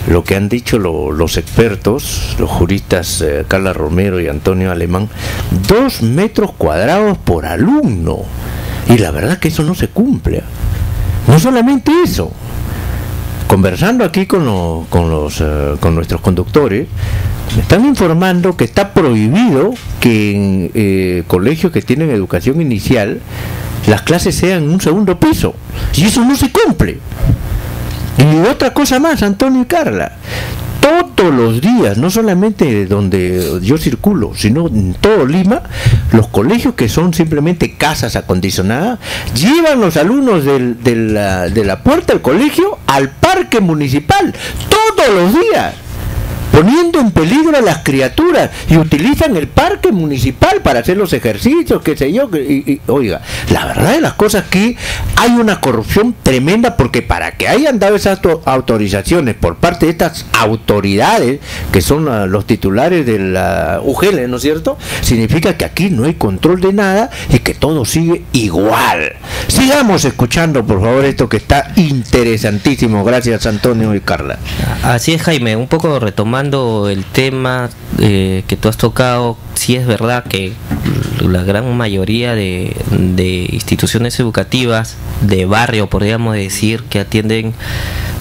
lo que han dicho los expertos, los juristas Carla Romero y Antonio Alemán, 2 metros cuadrados por alumno. Y la verdad que eso no se cumple. No solamente eso. Conversando aquí con nuestros conductores, me están informando que está prohibido que en colegios que tienen educación inicial las clases sean en un segundo piso, y eso no se cumple. Y otra cosa más, Antonio y Carla, todos los días, no solamente donde yo circulo, sino en todo Lima, los colegios que son simplemente casas acondicionadas, llevan los alumnos de la puerta del colegio al parque municipal, todos los días, poniendo en peligro a las criaturas, y utilizan el parque municipal para hacer los ejercicios, qué sé yo. Oiga, la verdad de las cosas que hay una corrupción tremenda, porque para que hayan dado esas autorizaciones por parte de estas autoridades, que son los titulares de la UGEL, ¿no es cierto?, significa que aquí no hay control de nada y que todo sigue igual. Sigamos escuchando, por favor, esto que está interesantísimo. Gracias, Antonio y Carla. Así es, Jaime, un poco retomando el tema que tú has tocado. Sí es verdad que la gran mayoría de instituciones educativas de barrio, podríamos decir, que atienden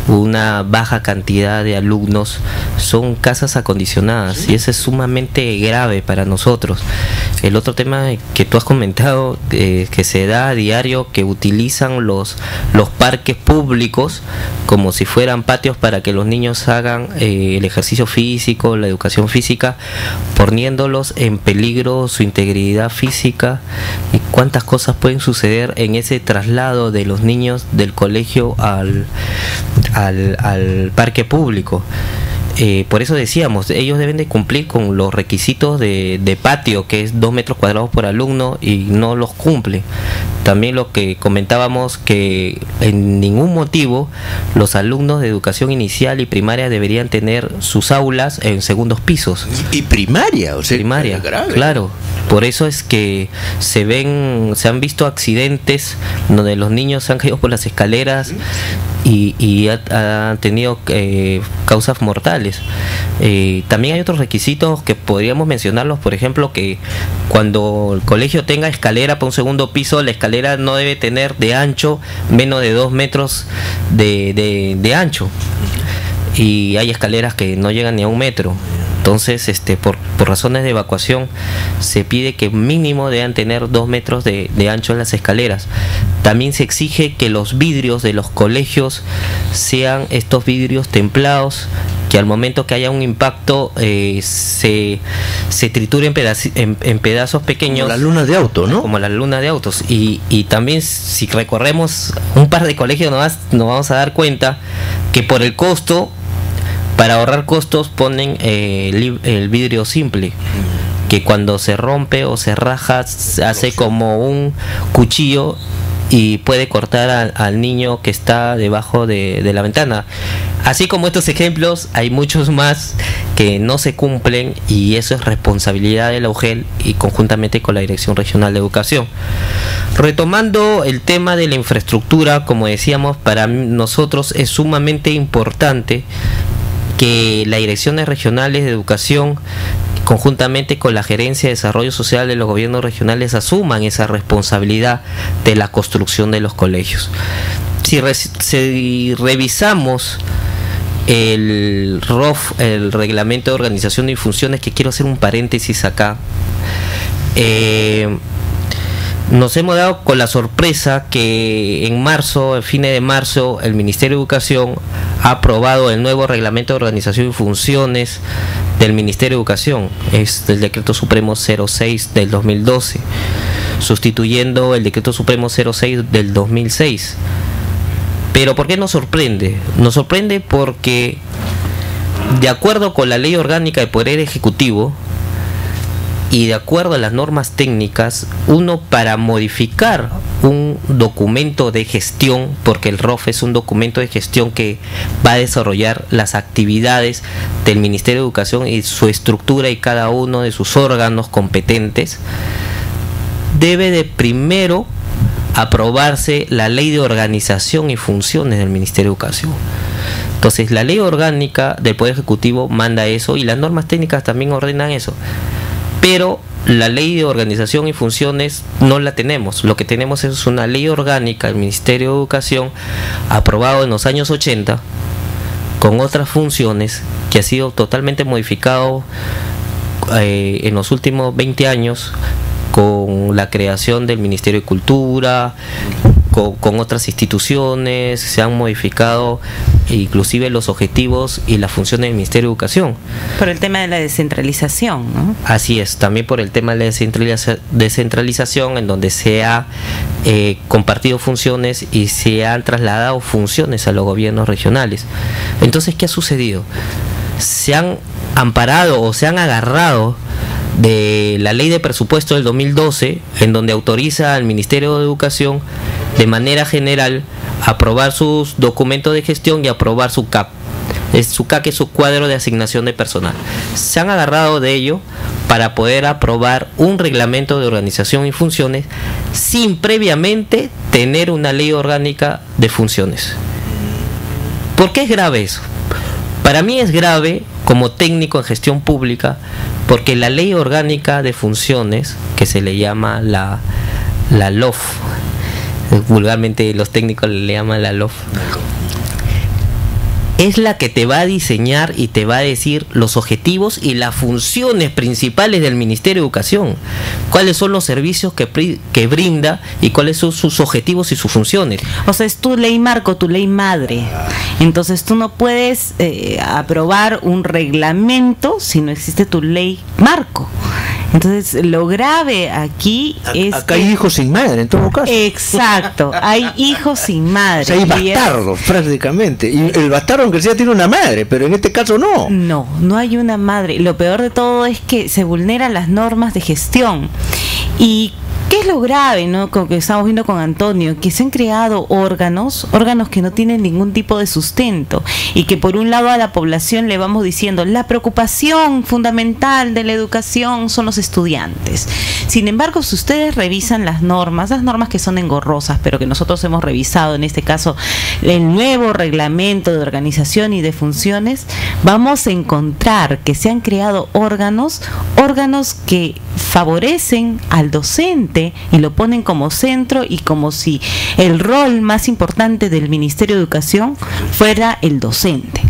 una baja cantidad de alumnos, son casas acondicionadas, y eso es sumamente grave para nosotros. El otro tema que tú has comentado, que se da a diario, que utilizan los parques públicos como si fueran patios para que los niños hagan el ejercicio físico, la educación física, poniéndolos en peligro su integridad física. Y cuántas cosas pueden suceder en ese traslado de los niños del colegio al parque público. Por eso decíamos, ellos deben de cumplir con los requisitos de patio, que es 2 metros cuadrados por alumno, y no los cumple. También lo que comentábamos, que en ningún motivo los alumnos de educación inicial y primaria deberían tener sus aulas en segundos pisos. Y primaria, o sea, primaria, grave. Claro. Por eso es que se han visto accidentes donde los niños se han caído por las escaleras y han tenido causas mortales. También hay otros requisitos que podríamos mencionarlos, por ejemplo, que cuando el colegio tenga escalera para un segundo piso, la escalera no debe tener de ancho menos de 2 metros de ancho, y hay escaleras que no llegan ni a 1 metro. Entonces, por razones de evacuación, se pide que mínimo deban tener 2 metros de ancho en las escaleras. También se exige que los vidrios de los colegios sean estos vidrios templados, que al momento que haya un impacto se triture en pedazos pequeños. Como las lunas de auto, ¿no? Como las lunas de autos. Y también, si recorremos un par de colegios, nos vamos a dar cuenta que por el costo, para ahorrar costos, ponen el vidrio simple, que cuando se rompe o se raja hace como un cuchillo y puede cortar al niño que está debajo de la ventana. Así como estos ejemplos, hay muchos más que no se cumplen, y eso es responsabilidad de la UGEL y conjuntamente con la Dirección Regional de Educación. Retomando el tema de la infraestructura, como decíamos, para nosotros es sumamente importante que las direcciones regionales de educación, conjuntamente con la Gerencia de Desarrollo Social de los gobiernos regionales, asuman esa responsabilidad de la construcción de los colegios. Si revisamos el ROF, el Reglamento de Organización y Funciones, que quiero hacer un paréntesis acá, nos hemos dado con la sorpresa que en marzo, a fines de marzo, el Ministerio de Educación ha aprobado el nuevo Reglamento de Organización y Funciones del Ministerio de Educación. Es el Decreto Supremo 06 del 2012, sustituyendo el Decreto Supremo 06 del 2006. Pero ¿por qué nos sorprende? Nos sorprende porque, de acuerdo con la Ley Orgánica de Poder Ejecutivo y de acuerdo a las normas técnicas, uno, para modificar un documento de gestión, porque el ROF es un documento de gestión que va a desarrollar las actividades del Ministerio de Educación y su estructura y cada uno de sus órganos competentes, debe de primero aprobarse la Ley de Organización y Funciones del Ministerio de Educación. Entonces la ley orgánica del Poder Ejecutivo manda eso y las normas técnicas también ordenan eso. Pero la ley de organización y funciones no la tenemos. Lo que tenemos es una ley orgánica del Ministerio de Educación aprobado en los años 80 con otras funciones que ha sido totalmente modificado en los últimos 20 años con la creación del Ministerio de Cultura, con otras instituciones. Se han modificado inclusive los objetivos y las funciones del Ministerio de Educación. Por el tema de la descentralización, ¿no? Así es, también por el tema de la descentralización, en donde se ha compartido funciones y se han trasladado funciones a los gobiernos regionales. Entonces, ¿qué ha sucedido? Se han amparado o se han agarrado de la ley de presupuesto del 2012, en donde autoriza al Ministerio de Educación de manera general a aprobar sus documentos de gestión y aprobar su CAP. Su CAC es su cuadro de asignación de personal. Se han agarrado de ello para poder aprobar un reglamento de organización y funciones sin previamente tener una ley orgánica de funciones. ¿Por qué es grave eso? Para mí es grave como técnico en gestión pública, porque la ley orgánica de funciones, que se le llama la LOF, vulgarmente los técnicos le llaman la LOF, es la que te va a diseñar y te va a decir los objetivos y las funciones principales del Ministerio de Educación, cuáles son los servicios que brinda y cuáles son sus objetivos y sus funciones. O sea, es tu ley marco, tu ley madre. Entonces tú no puedes aprobar un reglamento si no existe tu ley marco. Entonces lo grave aquí es acá hay hijos sin madre, en todo caso. Exacto, hay hijos sin madre. O sea, hay bastardos prácticamente, y el bastardo aunque sea tiene una madre, pero en este caso no. No hay una madre. Lo peor de todo es que se vulneran las normas de gestión. Y ¿qué es lo grave, no? Como que estamos viendo con Antonio, que se han creado órganos que no tienen ningún tipo de sustento, y que por un lado a la población le vamos diciendo la preocupación fundamental de la educación son los estudiantes. Sin embargo, si ustedes revisan las normas que son engorrosas, pero que nosotros hemos revisado, en este caso el nuevo reglamento de organización y de funciones, vamos a encontrar que se han creado órganos que favorecen al docente y lo ponen como centro, y como si el rol más importante del Ministerio de Educación fuera el docente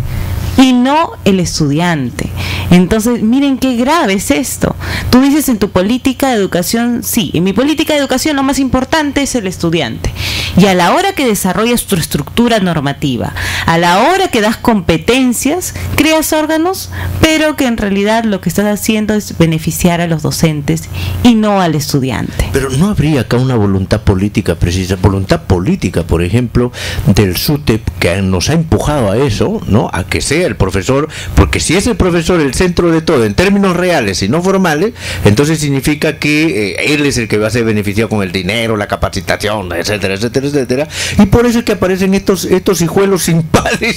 y no el estudiante. Entonces, miren qué grave es esto. Tú dices en tu política de educación, sí, en mi política de educación lo más importante es el estudiante. Y a la hora que desarrollas tu estructura normativa, a la hora que das competencias, creas órganos, pero que en realidad lo que estás haciendo es beneficiar a los docentes y no al estudiante. Pero no habría acá una voluntad política precisa, voluntad política, por ejemplo, del SUTEP, que nos ha empujado a eso, ¿no? A que sea el profesor, porque si es el profesor el centro de todo, en términos reales y no formales, entonces significa que él es el que va a ser beneficiado con el dinero, la capacitación, etcétera, etcétera, etcétera. Y por eso es que aparecen estos hijuelos sin padre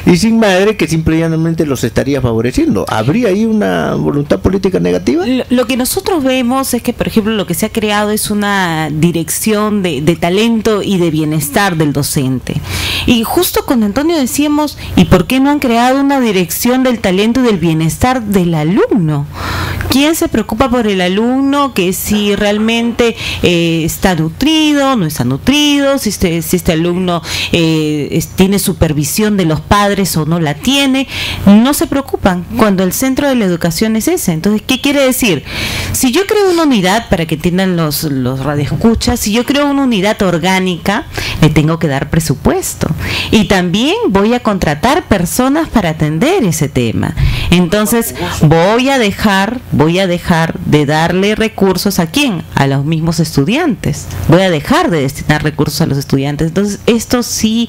y sin madre, que simplemente los estaría favoreciendo. ¿Habría ahí una voluntad política negativa? Lo que nosotros vemos es que, por ejemplo, lo que se ha creado es una dirección de talento y de bienestar del docente. Y justo con Antonio decíamos, ¿y por qué no han creado una dirección del talento y del bienestar del alumno? ¿Quién se preocupa por el alumno? Que si realmente está nutrido, no está nutrido, si este alumno tiene supervisión de los padres o no la tiene. No se preocupan cuando el centro de la educación es ese. Entonces, ¿qué quiere decir? Si yo creo una unidad, para que entiendan los radioescuchas, si yo creo una unidad orgánica, le tengo que dar presupuesto. Y también voy a contratar personas para atender ese tema. Entonces, voy a dejar de darle recursos ¿a quién? A los mismos estudiantes. Voy a dejar de destinar recursos a los estudiantes. Entonces, esto sí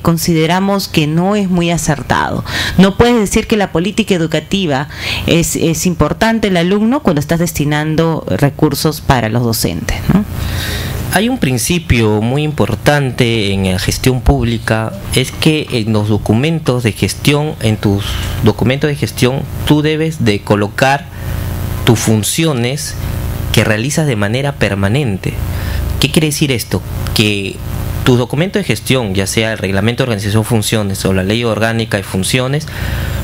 consideramos que no es muy acertado. No puedes decir que la política educativa es importante el alumno cuando estás destinando recursos para los docentes, ¿no? Hay un principio muy importante en la gestión pública, es que en los documentos de gestión, en tus documentos de gestión, tú debes de colocar tus funciones que realizas de manera permanente. ¿Qué quiere decir esto? Que tu documento de gestión, ya sea el reglamento de organización de funciones o la ley orgánica de funciones,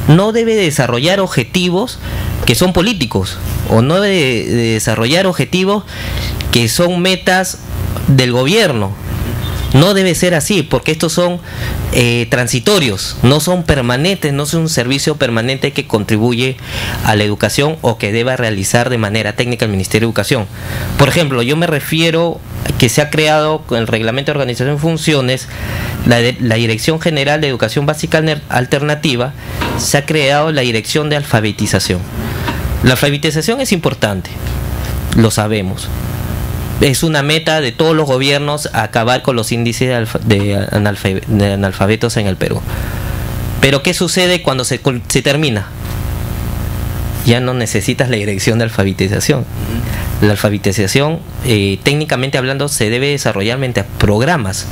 no debe desarrollar objetivos que son políticos, o no debe de desarrollar objetivos que son metas del gobierno. No debe ser así, porque estos son transitorios, no son permanentes, no son un servicio permanente que contribuye a la educación o que deba realizar de manera técnica el Ministerio de Educación. Por ejemplo, yo me refiero que se ha creado con el Reglamento de Organización y Funciones, la Dirección General de Educación Básica Alternativa, se ha creado la Dirección de Alfabetización. La alfabetización es importante, lo sabemos. Es una meta de todos los gobiernos acabar con los índices de analfabetos en el Perú. Pero ¿qué sucede cuando se termina? Ya no necesitas la dirección de alfabetización. La alfabetización, técnicamente hablando, se debe desarrollar mediante programas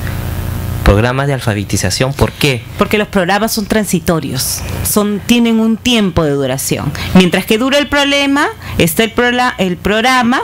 de alfabetización. ¿Por qué? Porque los programas son transitorios, tienen un tiempo de duración. Mientras que dura el problema, está el programa,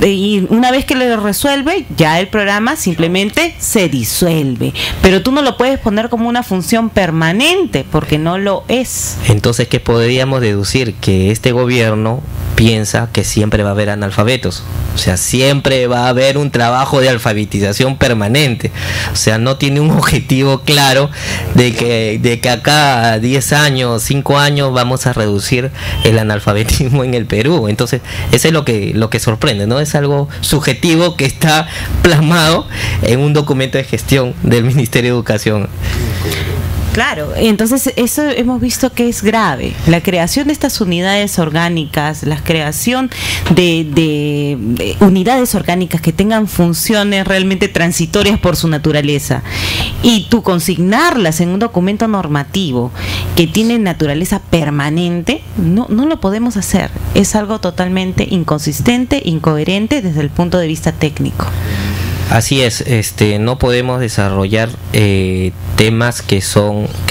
y una vez que lo resuelve, ya el programa simplemente se disuelve. Pero tú no lo puedes poner como una función permanente, porque no lo es. Entonces, ¿qué podríamos deducir? Que este gobierno piensa que siempre va a haber analfabetos. O sea, siempre va a haber un trabajo de alfabetización permanente. O sea, no tiene un objetivo claro de que acá a 10 años, 5 años vamos a reducir el analfabetismo en el Perú. Entonces, eso es lo que sorprende, ¿no? Es algo subjetivo que está plasmado en un documento de gestión del Ministerio de Educación. Claro, entonces eso hemos visto que es grave. La creación de estas unidades orgánicas, la creación de unidades orgánicas que tengan funciones realmente transitorias por su naturaleza, y tú consignarlas en un documento normativo que tiene naturaleza permanente, no lo podemos hacer. Es algo totalmente inconsistente, incoherente desde el punto de vista técnico. Así es, no podemos desarrollar temas que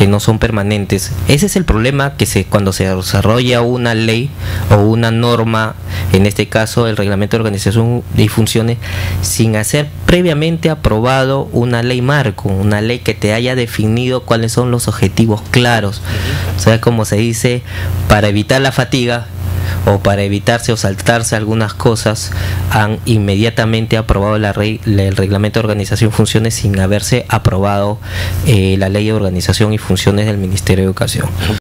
no son permanentes. Ese es el problema, que cuando se desarrolla una ley o una norma, en este caso el Reglamento de Organización y Funciones, sin hacer previamente aprobado una ley marco, una ley que te haya definido cuáles son los objetivos claros. O sea, como se dice, para evitar la fatiga, o para evitarse o saltarse algunas cosas, han inmediatamente aprobado el reglamento de organización y funciones sin haberse aprobado la ley de organización y funciones del Ministerio de Educación.